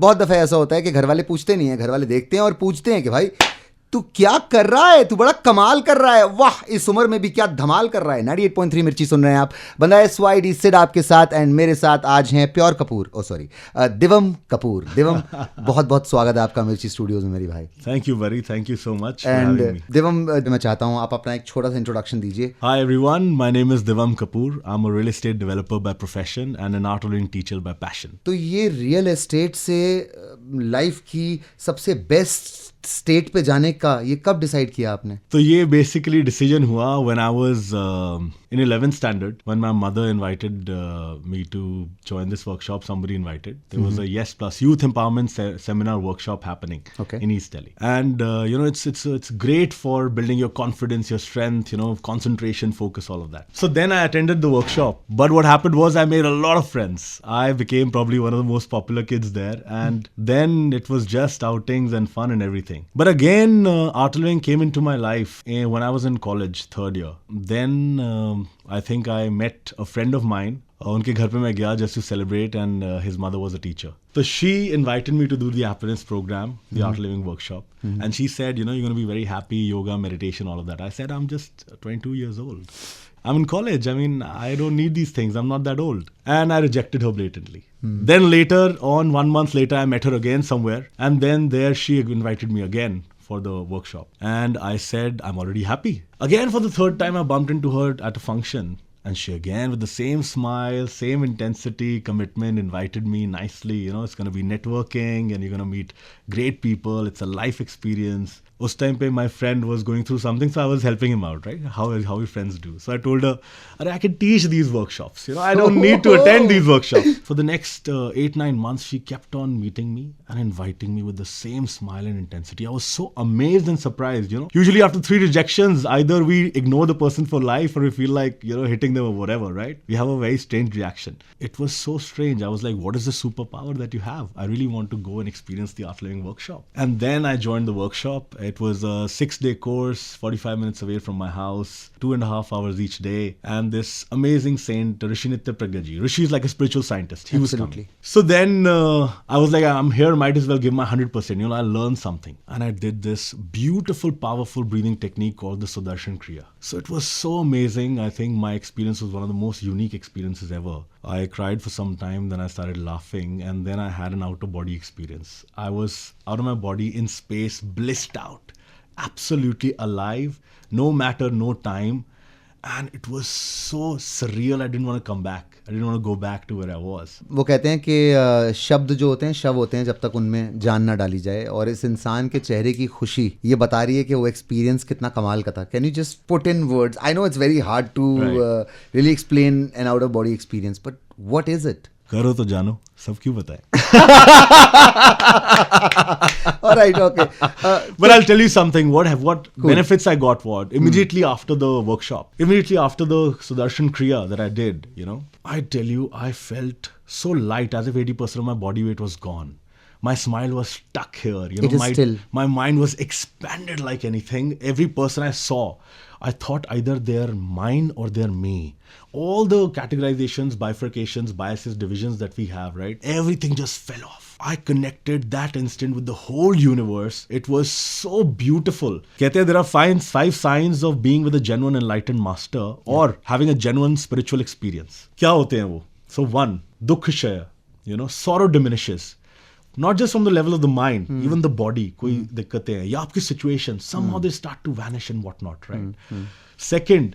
बहुत दफा ऐसा होता है कि घर वाले पूछते नहीं है, घर वाले देखते हैं और पूछते हैं कि भाई तू क्या कर रहा है, तू बड़ा कमाल कर रहा है, वाह इस उम्र में भी क्या धमाल कर रहा है। 98.3 मिर्ची सुन रहे हैं आप, बंदा SYD सिड आपके साथ एंड मेरे साथ आज हैं प्योर कपूर, दिवम कपूर। दिवम बहुत बहुत स्वागत है आपका मिर्ची स्टूडियोज में मेरी भाई। Thank you very, thank you so much. And Divam मैं चाहता हूँ आप अपना एक छोटा सा इंट्रोडक्शन दीजिए। Hi everyone, my name is Divam Kapoor. I am a real estate developer by profession and an art rolling teacher bye passion. तो ये रियल एस्टेट से लाइफ की सबसे बेस्ट स्टेट पे जाने का ये कब डिसाइड किया आपने? तो ये बेसिकली डिसीजन हुआ when I was in 11th standard when my mother invited me to join this workshop. Somebody invited. There was a Yes Plus Youth Empowerment Seminar workshop happening in East Delhi. And it's great for building your confidence, your strength, concentration, focus, all of that. So then I attended the workshop. But what happened was I made a lot of friends. I became probably one of the most popular kids there. And then it was just outings and fun and everything. But again, artillery came into my life when I was in college, third year. Then I think I met a friend of mine. उनके घर पे मैं गया just to celebrate and his mother was a teacher. So she invited me to do the happiness program, the art living workshop. And she said, you're going to be very happy, yoga, meditation, all of that. I said, I'm just 22 years old. I'm in college. I mean, I don't need these things. I'm not that old. And I rejected her blatantly. Then later on, 1 month later, I met her again somewhere. And then there she invited me again for the workshop. And I said, I'm already happy. Again, for the third time, I bumped into her at a function. And she again, with the same smile, same intensity, commitment, invited me nicely. It's going to be networking and you're going to meet great people. It's a life experience. Us time pe my friend was going through something, so I was helping him out, right? How we friends do. So I told her, I can teach these workshops. I don't need to attend these workshops. For the next 8-9 months, she kept on meeting me and inviting me with the same smile and intensity. I was so amazed and surprised. Usually after 3 rejections, either we ignore the person for life or we feel like hitting them or whatever, right? We have a very strange reaction. It was so strange. I was like, what is the superpower that you have? I really want to go and experience the art living workshop. And then I joined the workshop. It was a 6-day course, 45 minutes away from my house, 2.5 hours each day. And this amazing saint, Rishi Nitya Pragya Ji. Rishi is like a spiritual scientist. He was coming. So then I was like, I'm here, might as well give my 100%. I learned something. And I did this beautiful, powerful breathing technique called the Sudarshan Kriya. So it was so amazing. I think my experience was one of the most unique experiences ever. I cried for some time, then I started laughing, and then I had an out-of-body experience. I was out of my body in space, blissed out, absolutely alive, no matter, no time. And it was so surreal, I didn't want to come back. I didn't want to go back to where I was. वो कहते हैं कि शब्द जो होते हैं शव होते हैं जब तक उनमें जान ना डाली जाए, और इस इंसान के चेहरे की खुशी ये बता रही है कि वो एक्सपीरियंस कितना कमाल का था. Can you just put in words? I know it's very hard to really explain an out of body experience, but what is it? करो तो जानो, सब क्यों बताए. All right, okay. But I'll tell you something. What cool benefits I got? Immediately after the workshop, immediately after the Sudarshan Kriya that I did, I tell you, I felt so light, as if 80% of my body weight was gone. My smile was stuck here. It is still. My mind was expanded like anything. Every person I saw, I thought either they're mine or they're me. All the categorizations, bifurcations, biases, divisions that we have, right? Everything just fell off. I connected that instant with the whole universe. It was so beautiful. Kehte there are 5 signs of being with a genuine enlightened master or having a genuine spiritual experience. Kya hote hain wo? So 1, dukh shaya, sorrow diminishes. Not just from the level of the mind, even the body. कोई दिक्कतें हैं या आपकी situation, somehow they start to vanish and whatnot, right? Second,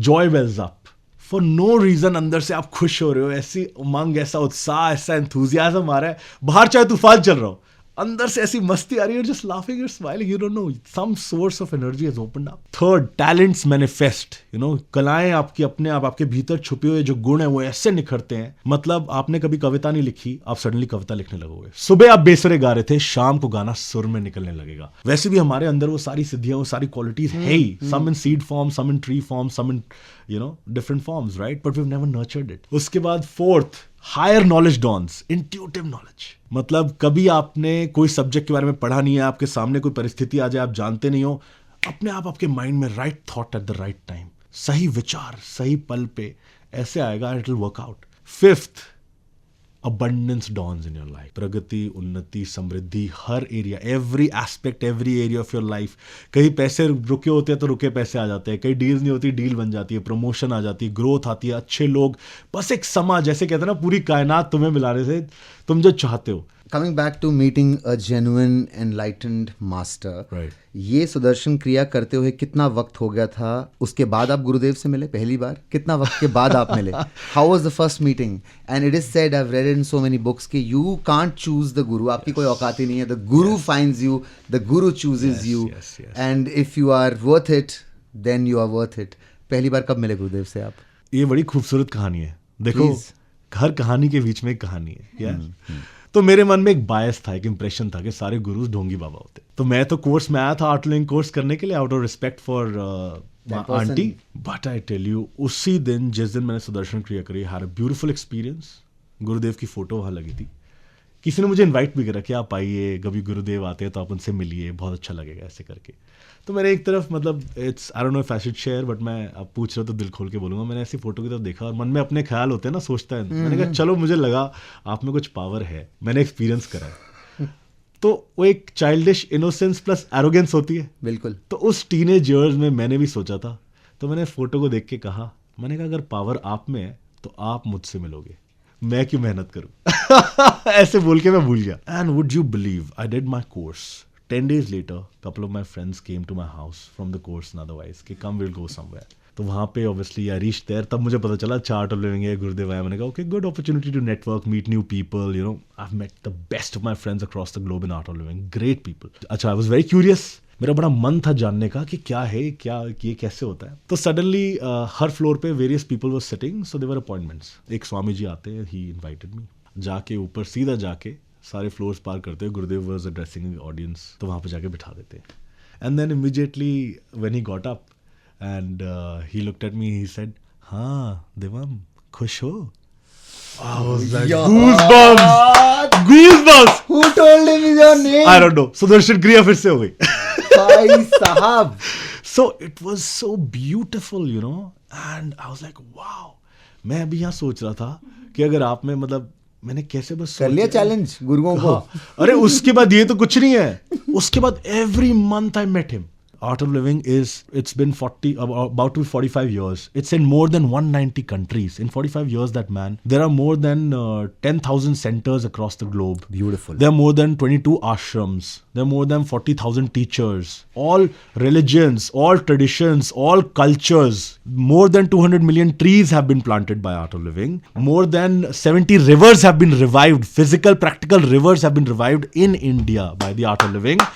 joy wells up. For no reason अंदर से आप खुश हो रहे हो, ऐसी उमंग, ऐसा उत्साह, ऐसा enthusiasm आ रहा है. बाहर चाहे तूफान चल रहा हो, अंदर से ऐसी मस्ती आ रही है, you're just laughing, you're smiling, you don't know, some source of energy has opened up. Third, talents manifest, कलाएं आपकी अपने आप, आपके भीतर छुपे हुए जो गुण हैं वो ऐसे निखरते हैं. मतलब आपने कभी कविता नहीं लिखी, आप सडनली कविता लिखने लगोगे. सुबह आप बेसुरे गा रहे थे, शाम को गाना सुर में निकलने लगेगा. वैसे भी हमारे अंदर वो सारी सिद्धियां, वो सारी क्वालिटीज है ही. Some in seed form, some in tree form, some in different forms, right? But we've never nurtured it. उसके बाद fourth, higher knowledge dawns, intuitive knowledge. मतलब कभी आपने कोई सब्जेक्ट के बारे में पढ़ा नहीं है, आपके सामने कोई परिस्थिति आ जाए, आप जानते नहीं हो, अपने आप आपके माइंड में right thought at the right time, सही विचार सही पल पे ऐसे आएगा, it will work out. Fifth, abundance dawns in your life. प्रगति, उन्नति, समृद्धि, हर area, every aspect, every area of your life. कहीं पैसे रुके होते हैं तो रुके पैसे आ जाते हैं, कहीं डील नहीं होती, डील बन जाती है, प्रमोशन आ जाती है, ग्रोथ आती है, अच्छे लोग, बस एक समाज, जैसे कहते हैं ना, पूरी कायनात तुम्हें मिलाने से तुम जो चाहते हो. Coming back to meeting a genuine enlightened master, Right. ये सुदर्शन क्रिया करते हुए कितना वक्त हो गया था? उसके बाद आप गुरुदेव से मिले पहली बार? कितना वक्त के बाद आप मिले? How was the first meeting? And it is said, I've read it in so many books, कि you can't choose the guru. आपकी कोई औकात ही नहीं है. The guru finds you, the guru chooses you. Yes. And if you are worth it, then you are worth it. पहली बार कब मिले गुरुदेव से आप? ये बड़ी खूबसूरत कहानी है. देखो, Please. हर कहानी के बीच में एक कहानी है. यार, तो मेरे मन में एक बायस था, एक इंप्रेशन था कि सारे गुरुज ढोंगी बाबा होते. तो मैं तो कोर्स में आया था, आर्ट लिविंग कोर्स करने के लिए, out of respect for aunty. But I tell you, उसी दिन जिस दिन मैंने सुदर्शन क्रिया करी, हैड अ ब्यूटीफुल एक्सपीरियंस. गुरुदेव की फोटो वहाँ लगी थी. किसी ने मुझे इनवाइट भी करा कि आप आइए, कभी गुरुदेव आते हैं तो आप उनसे मिलिए, बहुत अच्छा लगेगा, ऐसे करके. तो मैंने एक तरफ, मतलब it's, I don't know if I should share, but मैं, आप पूछ रहे हो तो दिल खोल के बोलूंगा, मैंने ऐसी फोटो की तरफ देखा और मन में अपने ख्याल होते हैं ना, सोचता है. मैंने कहा चलो, मुझे लगा आप में कुछ पावर है, मैंने एक्सपीरियंस करा है. तो वो एक चाइल्डिश इनोसेंस प्लस एरोगेंस होती है. बिल्कुल. तो उस टीनेज ईयर्स में मैंने भी सोचा था. तो मैंने फोटो को देख के कहा, मैंने कहा अगर पावर आप में है तो आप मुझसे मिलोगे, मैं क्यों मेहनत करूं. ऐसे बोल के मैं भूल गया. And would you believe, I did my course. 10 days later, couple of my friends came to my house from the course and otherwise, कि come we'll go somewhere. तो वहाँ पे obviously I reached there, तब मुझे पता चला chart of living है, गुरुदेव आया. मैंने कहा okay, good opportunity to network, meet new people, you know, I've met the best of my friends across the globe in art of living, great people. अच्छा, I was very curious, मेरा बड़ा मन था जानने का कि क्या है, क्या ये कैसे होता है. तो सडनली हर फ्लोर पे various people were sitting, so they were appointments. एक स्वामी जी आते हैं, ही इन्वाइटेड मी. जाके ऊपर सीधा जाके सारे फ्लोर्स पार करते हैं, गुरुदेव वाज एड्रेसिंग ऑडियंस, तो वहाँ पे जाके बिठा देते हैं. And then immediately when he got up and he looked at me, he said, हाँ देवम, खुश हो? Goosebumps. Who told him your name? I don't know. Sudarshan क्रिया फिर से हो गई. भाई साहब. So it was so beautiful, you know, and I was like, wow. मैं अभी यहाँ सोच रहा था कि अगर आप में, मतलब मैंने कैसे बस कर लिया चैलेंज गुरुओं को. अरे उसके बाद ये तो कुछ नहीं है. उसके बाद every month I met him. Art of Living it's been about to be 45 years. It's in more than 190 countries. In 45 years, that man, there are more than 10,000 centers across the globe. Beautiful. There are more than 22 ashrams. There are more than 40,000 teachers. All religions, all traditions, all cultures. More than 200 million trees have been planted by Art of Living. More than 70 rivers have been revived. Physical, practical rivers have been revived in India by the Art of Living.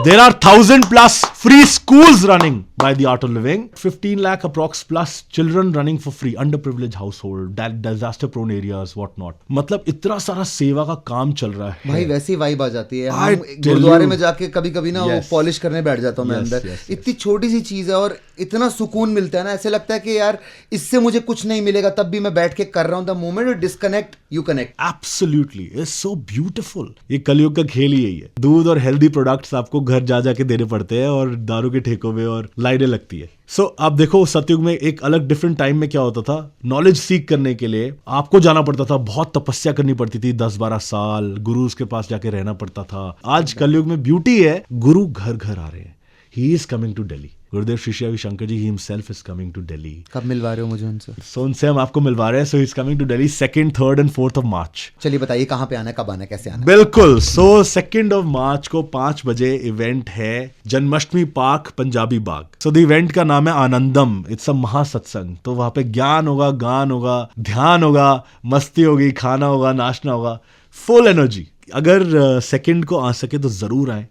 There are 1,000 plus free schools running by the Art of Living. 15 lakh approx plus children running for free. Underprivileged household, disaster prone areas, what not. मतलब इतना सारा सेवा का काम चल रहा है. भाई वैसी वाइब आ जाती है. हम गुरुद्वारे में जाके कभी कभी ना वो पॉलिश करने बैठ जाता हूँ मैं अंदर. इतनी छोटी सी चीज है और इतना सुकून मिलता है ना, ऐसे लगता है कि यार इससे मुझे कुछ नहीं मिलेगा, तब भी मैं बैठ के कर रहा हूँ. The moment you disconnect, you connect. Absolutely, it's so beautiful. ये कलयुग का खेल ही यही है. दूध और हेल्दी प्रोडक्ट्स आपको घर जा जाके देने पड़ते हैं और दारू के ठेकों में और लाइनें लगती है. सो आप देखो, सतयुग में एक अलग डिफरेंट टाइम में क्या होता था, नॉलेज सीख करने के लिए आपको जाना पड़ता था, बहुत तपस्या करनी पड़ती थी, 10-12 साल गुरुज के पास जाके रहना पड़ता था. आज कलयुग में ब्यूटी है, गुरु घर घर आ रहे हैं. He is coming to Delhi. Gurudev Shri Shri Shankar ji, he himself is coming to Delhi. कब मिलवा रहे हो मुझे उनसे? सो उनसे हम आपको मिलवा रहे हैं. So he is coming to Delhi 2nd, 3rd and 4th of March. चलिए बताइए कहाँ पे आना है, कब आना है, कैसे आना है? बिल्कुल. सो 2nd of March को 5 बजे इवेंट है, Janmashtami park, Punjabi Bagh. So the event का नाम है आनंदम. It's a महासत्संग. तो वहां पे ज्ञान होगा, गान होगा, ध्यान होगा, मस्ती होगी, खाना होगा, नाचना होगा, फुल एनर्जी. अगर 2nd को आ सके तो जरूर आए,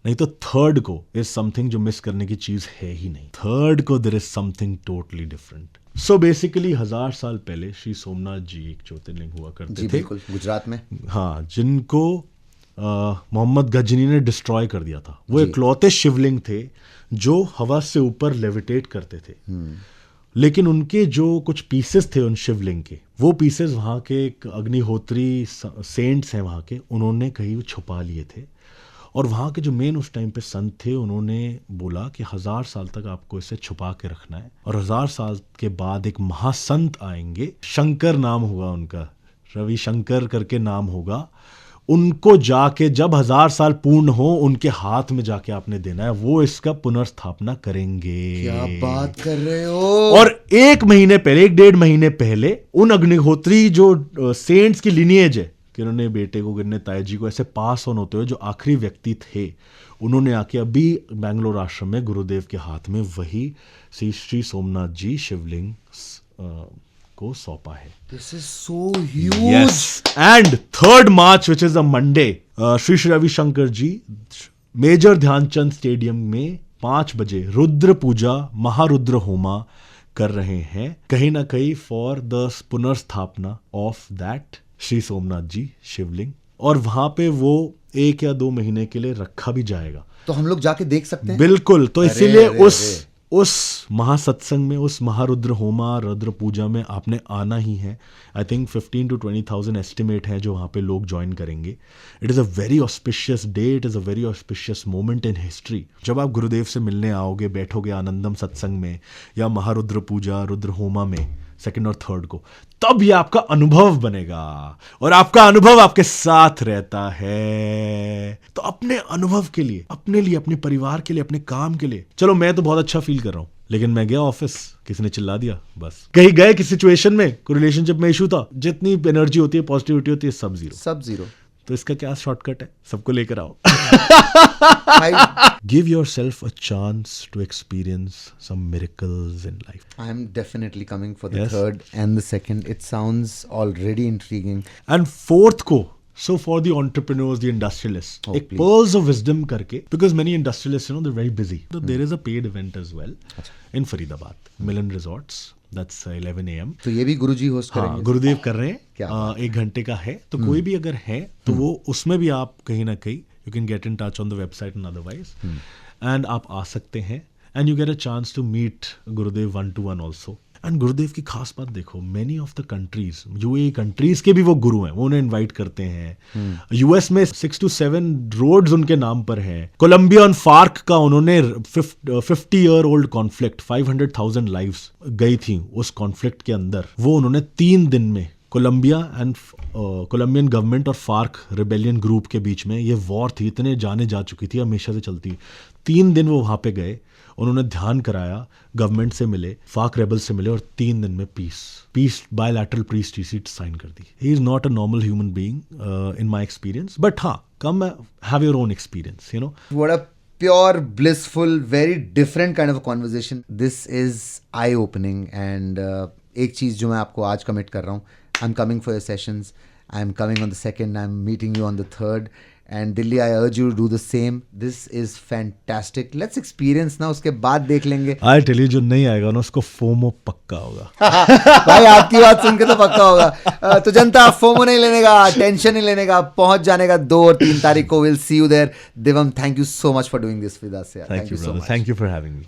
नहीं तो 3rd को इज समथिंग जो मिस करने की चीज है ही नहीं. 3rd को there is something totally different. So basically 1000 साल पहले श्री सोमनाथ जी एक ज्योतिर्लिंग हुआ करते थे. बिल्कुल, गुजरात में. हाँ, जिनको मोहम्मद गजनी ने डिस्ट्रॉय कर दिया था. वो इकलौते शिवलिंग थे जो हवा से ऊपर लेविटेट करते थे. लेकिन उनके जो कुछ पीसेस थे उन शिवलिंग के, वो पीसेस वहाँ के एक अग्निहोत्री सेंट्स हैं वहाँ के, उन्होंने कहीं छुपा लिए थे. और वहाँ के जो मेन उस टाइम पे संत थे, उन्होंने बोला कि 1000 साल तक आपको इसे छुपा के रखना है, और 1000 साल के बाद एक महासंत आएंगे, शंकर नाम होगा उनका, रविशंकर करके नाम होगा, उनको जाके जब 1000 साल पूर्ण हो उनके हाथ में जाके आपने देना है, वो इसका पुनर्स्थापना करेंगे। क्या बात कर रहे हो। और 1-1.5 महीने पहले उन अग्निहोत्री जो सेंट्स की लिनिएज है कि उन्होंने बेटे को, गिरने ताया जी को ऐसे पास ऑन होते हुए जो आखिरी व्यक्ति थे, उन्होंने आके अभी बैंगलोर आश्रम में गुरुदेव के हाथ में वही श्री सोमनाथ जी शिवलिंग को सौंपा है। This is so huge. Yes, and 3rd March, which is a Monday, Shri Ravi Shankar ji major Dhyan Chand stadium में 5 बजे रुद्र पूजा, महारुद्र होमा कर रहे हैं, कहीं ना कहीं फॉर द पुनर्स्थापना ऑफ दैट श्री सोमनाथ जी शिवलिंग। और वहां पे वो 1 या 2 महीने के लिए रखा भी जाएगा। तो हम लोग जाके देख सकते हैं? बिल्कुल। तो अरे, इसीलिए अरे, उस महासत्संग में, उस महारुद्र होमा, रुद्र पूजा में आपने आना ही है। आई थिंक 15,000 to 20,000 एस्टिमेट है जो वहाँ पे लोग ज्वाइन करेंगे। It is a very auspicious day, it is a very auspicious moment in history. जब आप गुरुदेव से मिलने आओगे, बैठोगे आनंदम सत्संग में या महारुद्र पूजा, रुद्र होमा में 2nd और 3rd को, तब ये आपका अनुभव बनेगा और आपका अनुभव आपके साथ रहता है। तो अपने अनुभव के लिए, अपने लिए, अपने परिवार के लिए, अपने काम के लिए, चलो मैं तो बहुत अच्छा फील कर रहा हूं, लेकिन मैं गया ऑफिस, किसी ने चिल्ला दिया, बस कहीं गए किसी सिचुएशन में, कोई रिलेशनशिप में इशू था, जितनी एनर्जी होती है, पॉजिटिविटी होती है, सब जीरो। तो इसका क्या शॉर्टकट है? सबको लेकर आओ। Give yourself a chance to experience some miracles in life. I am definitely coming for the Yes. 3rd and the 2nd. It sounds already intriguing. And 4th को, so for the entrepreneurs, the industrialists, Oh, एक please. pearls of wisdom करके, because many industrialists, they're very busy. So there is a paid event as well in Faridabad, Milan Resorts. That's 11 AM. तो ये भी गुरुजी host हाँ, करेंगे? गुरुदेव कर रहे क्या हैं। 1 घंटे का है, तो कोई भी अगर है तो वो उसमें भी आप कहीं ना कहीं you can get in touch on the website and otherwise, and आप आ सकते हैं, and you get a chance to meet Gurudev 1-to-1 also. And Gurudev की खास बात देखो, many of the countries, UAE countries के भी वो गुरु हैं, वो उन्हें इनवाइट करते हैं। यूएस में 6 to 7 रोड्स उनके नाम पर हैं। कोलंबिया और फार्क का उन्होंने 50-year-old कॉन्फ्लिक्ट, 500,000 लाइव्स गई थी उस कॉन्फ्लिक्ट के अंदर, वो उन्होंने 3 दिन में, कोलंबियन गवर्नमेंट और फार्क रिबेलियन ग्रुप के बीच में ये वॉर थी, इतने जाने जा चुकी थी, हमेशा से चलती। 3 दिन वो वहां पे गए, उन्होंने ध्यान कराया, गवर्नमेंट से मिले, फार्क रेबल से मिले, और 3 दिन में peace bilateral peace treaty sign कर दी। He is not a normal human being in my experience, but हाँ, come have your own experience, you know. What a pure, blissful, very different kind of a conversation. This is eye-opening. And एक चीज़ जो मैं आपको आज commit कर रहा हूँ, I'm coming for your sessions. I'm coming on the 2nd. I'm meeting you on the 3rd. And Delhi, I urge you to do the same. This is fantastic. Let's experience ना, उसके बाद देख लेंगे। आई tell you, जो नहीं आएगा ना उसको फोमो पक्का होगा। भाई आपकी बात सुन के तो पक्का होगा। तो जनता, फोमो नहीं लेने का, टेंशन नहीं लेने का, पहुंच जाने का 2 और 3 तारीख को। Will see you there. Divam, thank you so much for doing this with us. Thank you brother, thank you for having me.